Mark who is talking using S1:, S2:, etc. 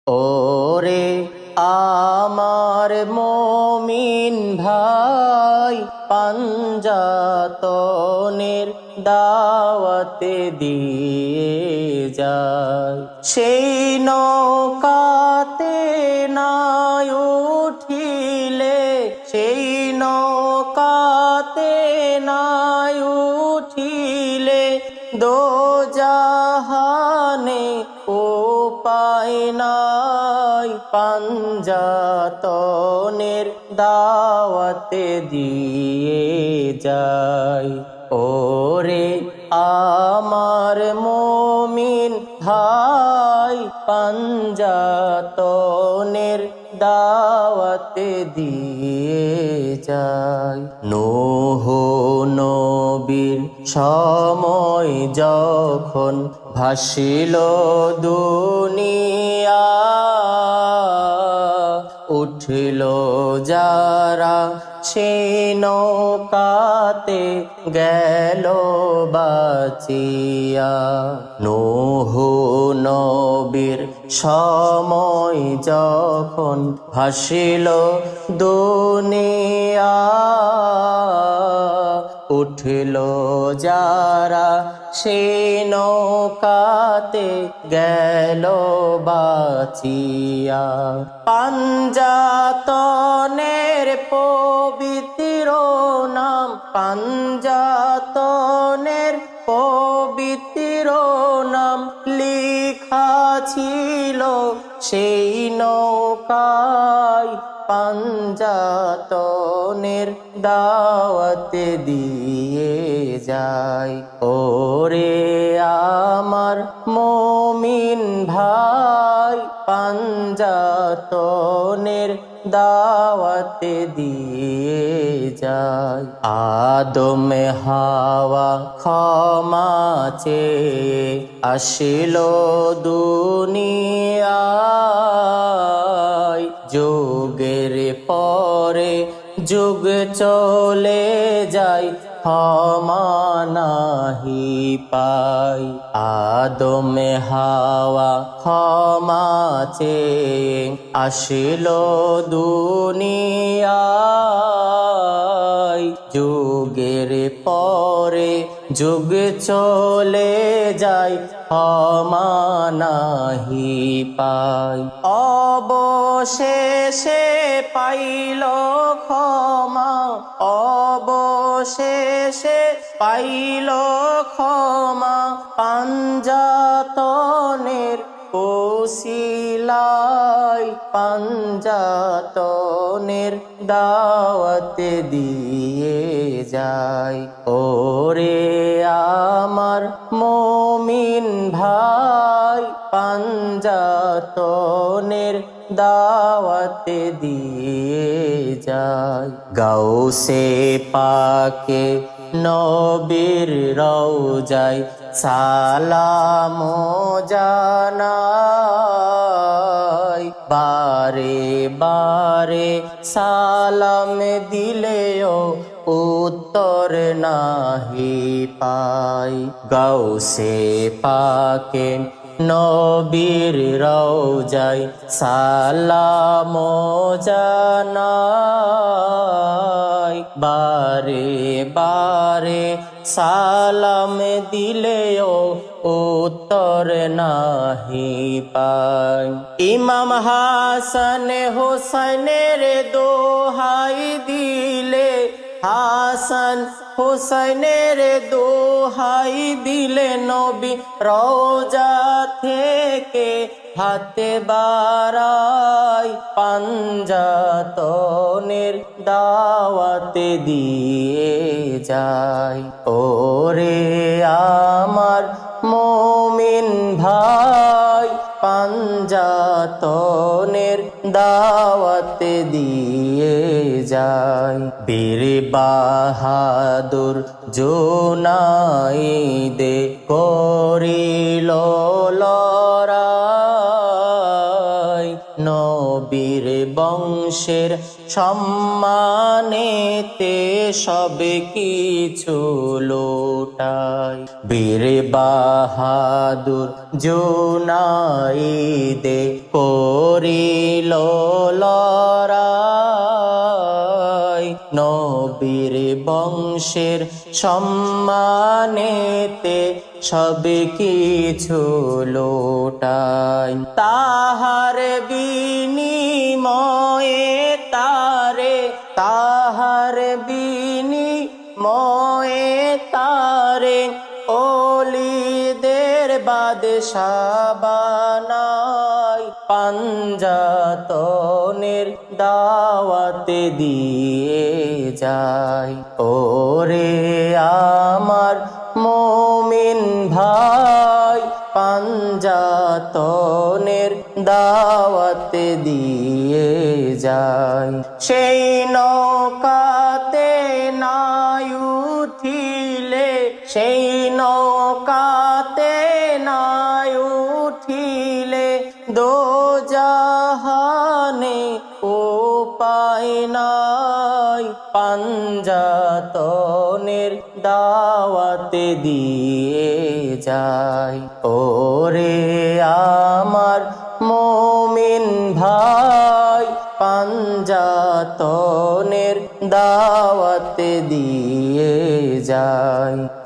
S1: ওরে আমার মমিন ভাই, পাঞ্জাতনের দাওয়াতে দিয়ে যায়। সেই নৌকাতে নাই উঠিলে, সেই নৌকাতে নাই উঠিলে দোজাহানে উপায় নাই। পাঞ্জাতনের দাওয়াতে দিয়ে যায়। ওরে আমার মমিন ভাই, পাঞ্জাতনের দাওয়াতে দিয়ে যায়। নূহ নবীর সময় যখন ভাসিল দুনিয়া, উঠিল যারা সেই নৌকাতে গেল বাঁচিয়া। নূহ নবীর সময় যখন ভাসিল দুনিয়া, উঠিল যারা সেই নৌকাতে গেল বাঁচিয়া। পাঞ্জাতনের পবিত্র নাম, পাঞ্জাতনের পবিত্র নাম লিখা ছিল সেই নৌকায়। পাঞ্জাতনের দাওয়াতে দিয়ে যায়। ওরে আমার মমিন ভাই, পাঞ্জাতনের দাওয়াতে দিয়ে যায়। আদম হাওয়া ক্ষমা চেয়ে আসিল দুনিয়ায়। যুগের পরে যুগ চলে যায়, ক্ষমা নাহি পাই। আদম হাওয়া ক্ষমা চেয়ে আসিল দুনিয়ায়। যুগের পরে যুগ চলে যায়, ক্ষমা নাহি পাই। অবশেষে পাইল ক্ষমা, অবশেষে পাইল ক্ষমা। পাঞ্জাতনের ওসিলায়, পাঞ্জাতনের দাওয়াতে দিয়ে যায়। ওরে আমার মমিন ভাই, পাঞ্জাতনের দাওয়াতে দিয়ে যায়। গাউসে পাকে নবীর রওজায় সালাম জানাই। বারে বারে সালাম দিলেও উত্তর নাহি পাই। গাউসে পাকে নবীর রওজায় সালাম জানাই। বারে বারে সালাম দিলেও উত্তর নাহি পাই। ইমাম হাসান হোসেনের দোহাই দিলে, হাসান হোসেনের দোহাই দিলে নবী রওজা থেকে হাতে বাড়াই। পাঞ্জাতনের দাওয়াতে দিয়ে যায়। ওরে আমার মমিন ভাই, পাঞ্জাতনের দাওয়াতে দিয়ে যায়। বীর বাহাদুর জুনাইদে করিল লড়াই। নবীর বংশের সম্মানেতে সব কিছু লোটাই বীর বাহাদুর জুনাইদে করিল লড়াই নবীর বংশের সম্মানেতে সব কিছু লোটাই তাহার বিনিময়ে তাহার বিনিময়ে তারে ওলিদের বাদশাহ বানাই পাঞ্জাতনের দাওয়াত দিয়ে যায় ওরে আমার মুমিন ভাই পাঞ্জাতনের দাওয়াত দিয়ে যায় সেই নৌকাতে নাই উঠিলে সেই নৌকাতে নাই উঠিলে দোজাহানে উপায় নাই পাঞ্জাতনের দাওয়াত দিয়ে যায় ওরে আমার মুমিন ভাই পাঞ্জাতনের দাওয়াত দিয়ে যায়।